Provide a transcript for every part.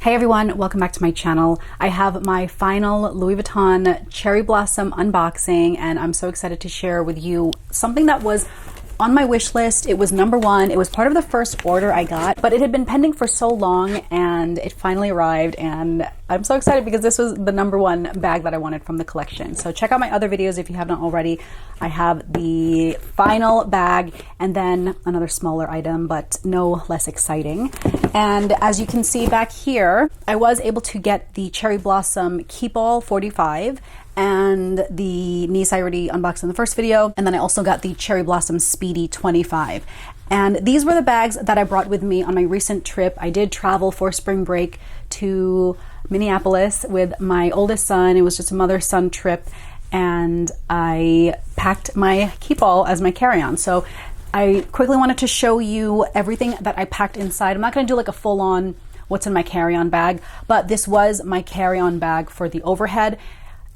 Hey everyone, welcome back to my channel. I have my final Louis Vuitton Cherry Blossom unboxing and I'm so excited to share with you something that was on my wish list. It was number one. It was part of the first order I got, but it had been pending for so long and it finally arrived and I'm so excited because this was the number one bag that I wanted from the collection. So check out my other videos if you haven't already. I have the final bag and then another smaller item, but no less exciting. And as you can see back here, I was able to get the Cherry Blossom Keepall 45 and the niece I already unboxed in the first video. And then I also got the Cherry Blossom Speedy 25. And these were the bags that I brought with me on my recent trip. I did travel for spring break to Minneapolis with my oldest son. It was just a mother-son trip. And I packed my Keepall as my carry-on. So I quickly wanted to show you everything that I packed inside. I'm not gonna do like a full-on what's in my carry-on bag, but this was my carry-on bag for the overhead.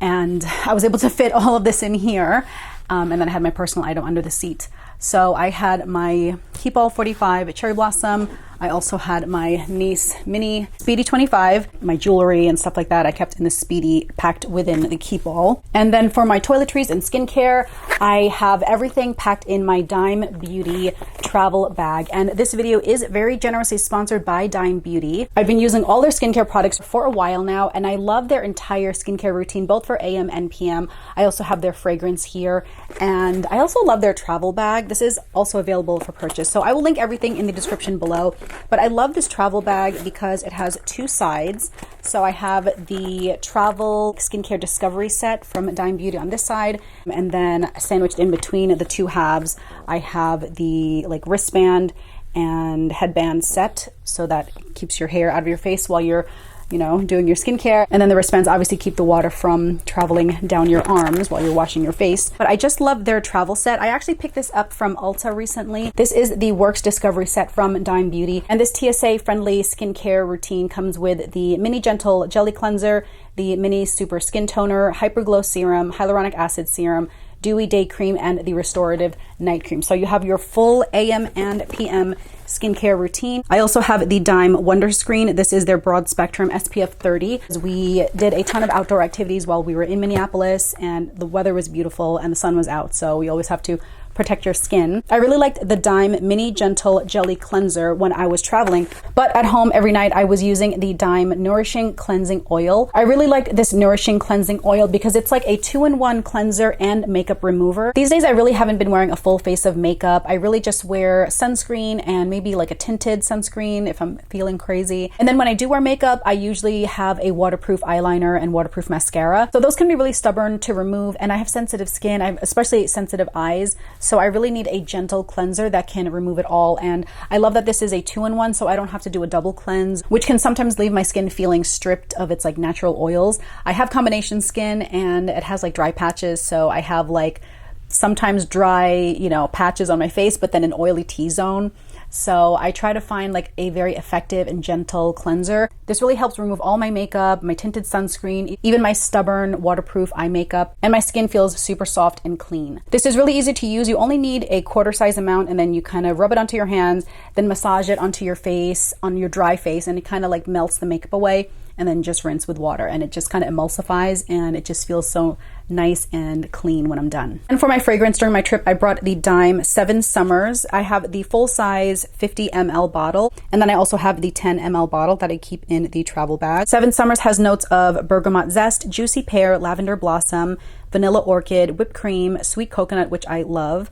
And I was able to fit all of this in here. And then I had my personal item under the seat. So I had my Keepall 45 Cherry Blossom. I also had my niece mini Speedy 25, my jewelry and stuff like that I kept in the Speedy packed within the Keepall. And then for my toiletries and skincare, I have everything packed in my Dime Beauty travel bag. And this video is very generously sponsored by Dime Beauty. I've been using all their skincare products for a while now, and I love their entire skincare routine, both for AM and PM. I also have their fragrance here, and I also love their travel bag. This is also available for purchase. So I will link everything in the description below. But I love this travel bag because it has two sides. So I have the travel skincare discovery set from Dime Beauty on this side, and then sandwiched in between the two halves, I have the like wristband and headband set, so that keeps your hair out of your face while you're doing your skincare. And then the wristbands obviously keep the water from traveling down your arms while you're washing your face. But I just love their travel set. I actually picked this up from Ulta recently. This is the Works Discovery set from Dime Beauty. And this TSA friendly skincare routine comes with the Mini Gentle Jelly Cleanser, the Mini Super Skin Toner, Hyper Glow Serum, Hyaluronic Acid Serum, Dewy Day Cream, and the Restorative Night Cream. So you have your full AM and PM skincare routine. I also have the Dime Wonder Screen. This is their broad spectrum SPF 30. We did a ton of outdoor activities while we were in Minneapolis and the weather was beautiful and the sun was out. So we always have to protect your skin. I really liked the Dime Mini Gentle Jelly Cleanser when I was traveling, but at home every night I was using the Dime Nourishing Cleansing Oil. I really liked this Nourishing Cleansing Oil because it's like a 2-in-1 cleanser and makeup remover. These days I really haven't been wearing a full face of makeup. I really just wear sunscreen and maybe like a tinted sunscreen if I'm feeling crazy. And then when I do wear makeup, I usually have a waterproof eyeliner and waterproof mascara. So those can be really stubborn to remove, and I have sensitive skin. I have especially sensitive eyes. So I really need a gentle cleanser that can remove it all. And I love that this is a 2-in-1, so I don't have to do a double cleanse, which can sometimes leave my skin feeling stripped of its like natural oils. I have combination skin and it has like dry patches. So I have like sometimes dry, patches on my face, but then an oily T-zone. So I try to find like a very effective and gentle cleanser. This really helps remove all my makeup, my tinted sunscreen, even my stubborn waterproof eye makeup, and my skin feels super soft and clean. This is really easy to use. You only need a quarter size amount and then you kind of rub it onto your hands, then massage it onto your face, on your dry face, and it kind of like melts the makeup away, and then just rinse with water, and it just kind of emulsifies and it just feels so nice and clean when I'm done. And for my fragrance during my trip, I brought the Dime 7 Summers. I have the full size 50 ml bottle, and then I also have the 10 ml bottle that I keep in the travel bag. 7 Summers has notes of bergamot zest, juicy pear, lavender blossom, vanilla orchid, whipped cream, sweet coconut, which I love,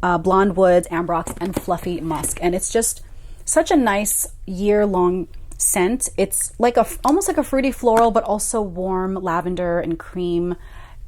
blonde woods, ambrox, and fluffy musk. And it's just such a nice year-long scent. It's like almost like a fruity floral, but also warm lavender and cream.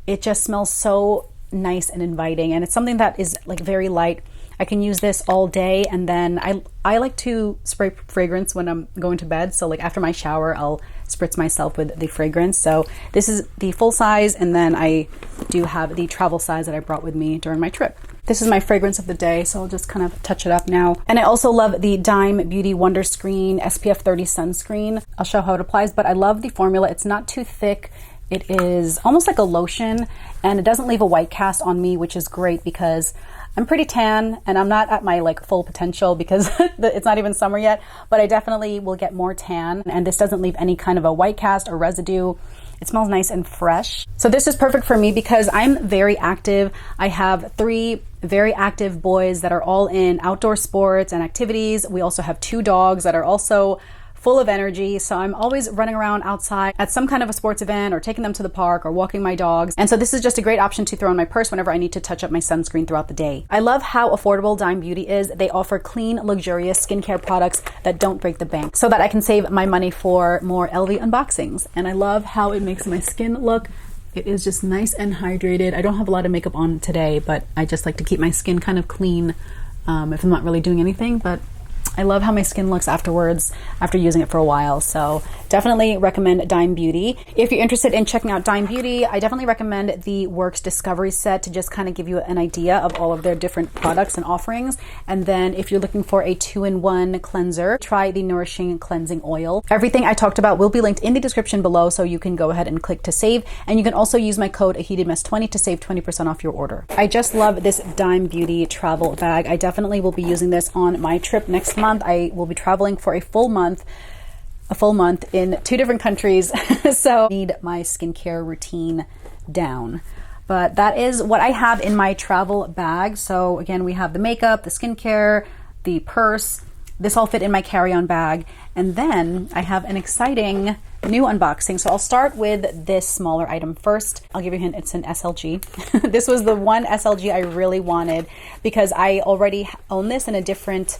It just smells so nice and inviting, and it's something that is like very light. I can use this all day, and then I like to spray fragrance when I'm going to bed. So like after my shower, I'll spritz myself with the fragrance. So this is the full size, and then I do have the travel size that I brought with me during my trip. This is my fragrance of the day, so I'll just kind of touch it up now. And I also love the Dime Beauty Wonder Screen SPF 30 sunscreen. I'll show how it applies, but I love the formula. It's not too thick. It is almost like a lotion, and it doesn't leave a white cast on me, which is great because I'm pretty tan and I'm not at my like full potential because it's not even summer yet, but I definitely will get more tan, and this doesn't leave any kind of a white cast or residue. It smells nice and fresh. So this is perfect for me because I'm very active. I have 3 very active boys that are all in outdoor sports and activities. We also have 2 dogs that are also full of energy. So I'm always running around outside at some kind of a sports event or taking them to the park or walking my dogs. And so this is just a great option to throw in my purse whenever I need to touch up my sunscreen throughout the day. I love how affordable Dime Beauty is. They offer clean, luxurious skincare products that don't break the bank so that I can save my money for more LV unboxings. And I love how it makes my skin look. It is just nice and hydrated. I don't have a lot of makeup on today, but I just like to keep my skin kind of clean if I'm not really doing anything. But I love how my skin looks afterwards after using it for a while. So definitely recommend Dime Beauty. If you're interested in checking out Dime Beauty, I definitely recommend the Works Discovery Set to just kind of give you an idea of all of their different products and offerings. And then if you're looking for a 2-in-1 cleanser, try the Nourishing Cleansing Oil. Everything I talked about will be linked in the description below, so you can go ahead and click to save. And you can also use my code AHEATedMess20 to save 20% off your order. I just love this Dime Beauty travel bag. I definitely will be using this on my trip next month. I will be traveling for a full month in 2 different countries. So I need my skincare routine down. But that is what I have in my travel bag. So again, we have the makeup, the skincare, the purse. This all fit in my carry-on bag. And then I have an exciting new unboxing. So I'll start with this smaller item first. I'll give you a hint, it's an SLG. This was the one SLG I really wanted because I already own this in a different,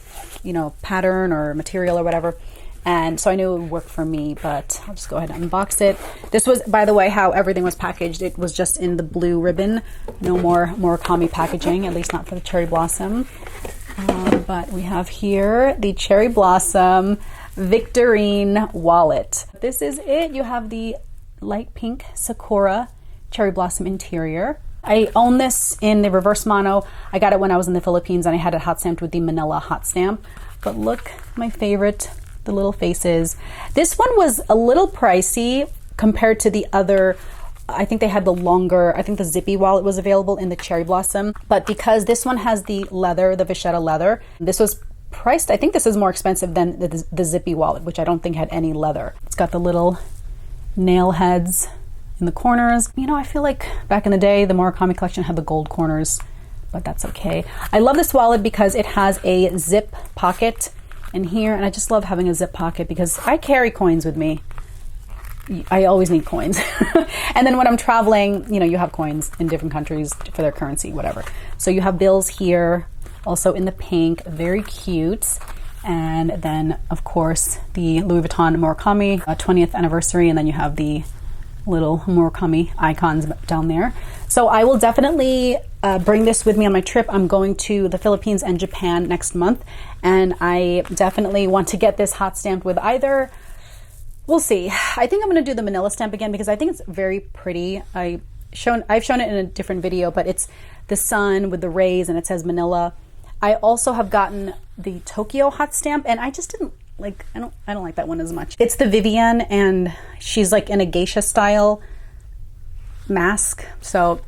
pattern or material or whatever. And so I knew it would work for me, but I'll just go ahead and unbox it. This was, by the way, how everything was packaged. It was just in the blue ribbon. No more Murakami packaging, at least not for the Cherry Blossom. But we have here the Cherry Blossom Victorine wallet. This is it. You have the light pink Sakura Cherry Blossom interior. I own this in the reverse mono. I got it when I was in the Philippines and I had it hot stamped with the Manila hot stamp. But look, my favorite, the little faces. This one was a little pricey compared to the other. I think they had the longer, I think the zippy wallet was available in the Cherry Blossom. But because this one has the leather, the vachetta leather, this was priced, I think this is more expensive than the zippy wallet, which I don't think had any leather. It's got the little nail heads in the corners. I feel like back in the day, the Murakami collection had the gold corners, but that's okay. I love this wallet because it has a zip pocket in here, and I just love having a zip pocket because I carry coins with me. I always need coins. And then when I'm traveling, you have coins in different countries for their currency, whatever. So you have bills here, also in the pink, very cute. And then, of course, the Louis Vuitton Murakami 20th anniversary, and then you have the little Murakami icons down there. So I will definitely bring this with me on my trip. I'm going to the Philippines and Japan next month, and I definitely want to get this hot stamped with either. We'll see. I think I'm going to do the Manila stamp again because I think it's very pretty. I've shown it in a different video, but it's the sun with the rays and it says Manila. I also have gotten the Tokyo hot stamp, and I just didn't like. I don't like that one as much. It's the Vivienne, and she's like in a geisha style mask, so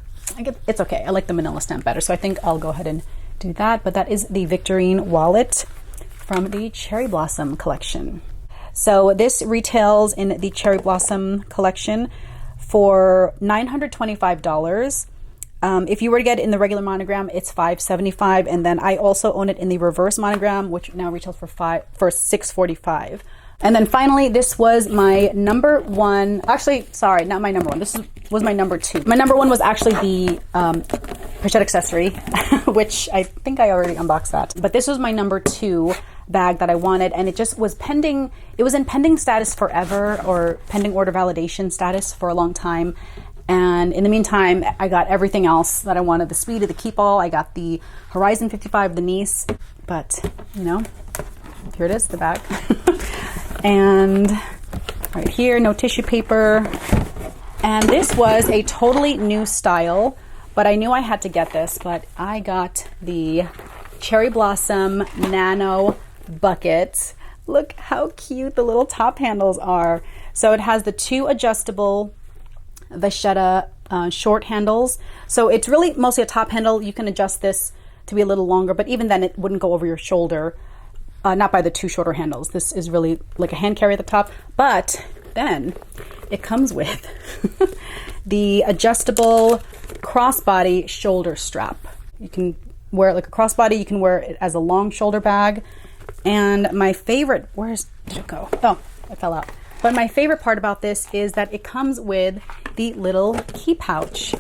it's okay. I like the Manila stamp better, so I think I'll go ahead and do that. But that is the Victorine wallet from the Cherry Blossom collection. So this retails in the Cherry Blossom collection for $925. If you were to get it in the regular monogram, it's $575, and then I also own it in the reverse monogram, which now retails for $645. And then finally, this was my number one. Actually, sorry, not my number one. This was my number 2. My number 1 was actually the pochette accessory, which I think I already unboxed that. But this was my number 2 bag that I wanted, and it just was pending. It was in pending status forever, or pending order validation status for a long time. And in the meantime, I got everything else that I wanted. The Sweetie, the Keepall, I got the Horizon 55, the Nice, but here it is, the bag. And right here, no tissue paper. And this was a totally new style, but I knew I had to get this, but I got the Cherry Blossom Nano Bucket. Look how cute the little top handles are. So it has the 2 adjustable vachetta short handles. So it's really mostly a top handle. You can adjust this to be a little longer, but even then it wouldn't go over your shoulder, not by the two shorter handles. This is really like a hand carry at the top, but then it comes with the adjustable crossbody shoulder strap. You can wear it like a crossbody, you can wear it as a long shoulder bag. And my favorite, did it go? Oh, it fell out. But my favorite part about this is that it comes with the little key pouch.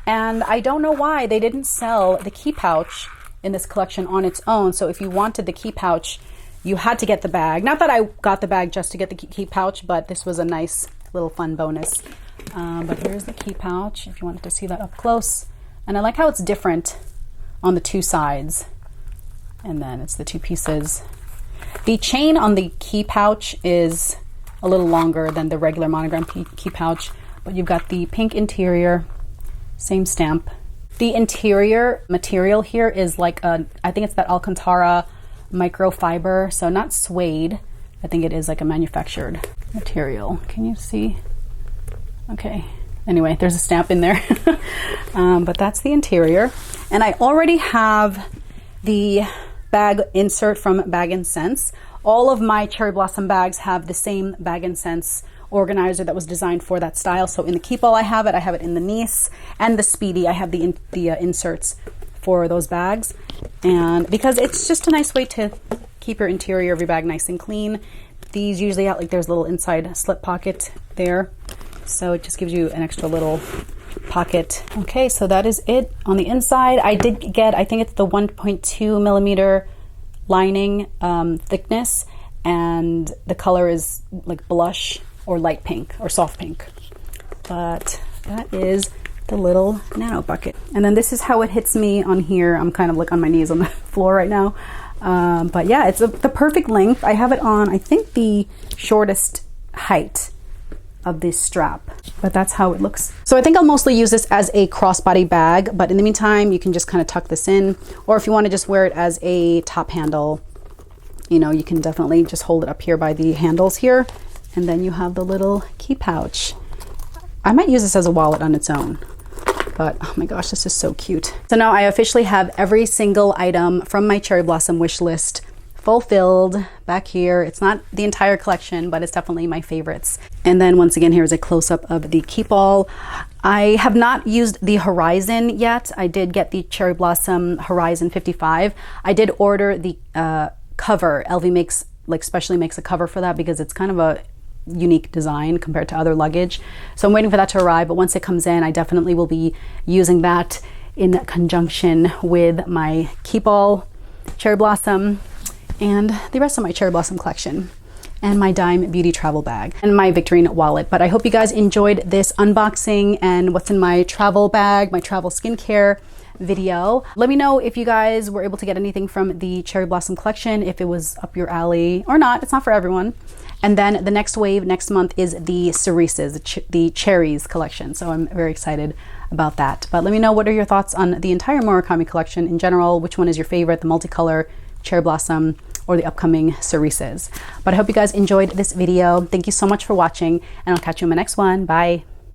And I don't know why they didn't sell the key pouch in this collection on its own. So if you wanted the key pouch, you had to get the bag. Not that I got the bag just to get the key pouch, but this was a nice little fun bonus. But here's the key pouch if you wanted to see that up close. And I like how it's different on the two sides. And then it's the two pieces. The chain on the key pouch is a little longer than the regular monogram key pouch, but you've got the pink interior, same stamp. The interior material here is like I think it's that Alcantara microfiber, so not suede. I think it is like a manufactured material. Can you see? Okay. Anyway, there's a stamp in there. But that's the interior. And I already have the bag insert from Bag & Sense. All of my cherry blossom bags have the same Bag & Sense organizer that was designed for that style. So in the Keepall I have it in the Nice and the Speedy I have the inserts for those bags. And because it's just a nice way to keep your interior of your bag nice and clean. These usually have like there's a little inside slip pocket there. So it just gives you an extra little pocket. Okay, so that is it on the inside. I did get, I think it's the 1.2 millimeter lining thickness, and the color is like blush or light pink or soft pink. But that is the little nano bucket. And then this is how it hits me on here. I'm kind of like on my knees on the floor right now. But yeah, it's the perfect length. I have it on, I think, the shortest height of this strap, but that's how it looks. So I think I'll mostly use this as a crossbody bag, but in the meantime, you can just kind of tuck this in, or if you want to just wear it as a top handle, you know, you can definitely just hold it up here by the handles here, and then you have the little key pouch. I might use this as a wallet on its own, but oh my gosh, this is so cute. So now I officially have every single item from my cherry blossom wish list fulfilled back here. It's not the entire collection, but it's definitely my favorites. And then once again, here's a close-up of the Keepall. I have not used the Horizon yet. I did get the Cherry Blossom Horizon 55. I did order the cover. LV makes, like, specially makes a cover for that because it's kind of a unique design compared to other luggage. So I'm waiting for that to arrive, but once it comes in, I definitely will be using that in conjunction with my Keepall Cherry Blossom and the rest of my Cherry Blossom collection, and my Dime Beauty travel bag, and my Victorine wallet. But I hope you guys enjoyed this unboxing and what's in my travel bag, my travel skincare video. Let me know if you guys were able to get anything from the Cherry Blossom collection, if it was up your alley or not. It's not for everyone. And then the next wave next month is the Cerises, the Cherries collection. So I'm very excited about that. But let me know, what are your thoughts on the entire Murakami collection in general? Which one is your favorite, the multicolor, Cherry Blossom, or the upcoming Cerises? But I hope you guys enjoyed this video. Thank you so much for watching, and I'll catch you in my next one. Bye.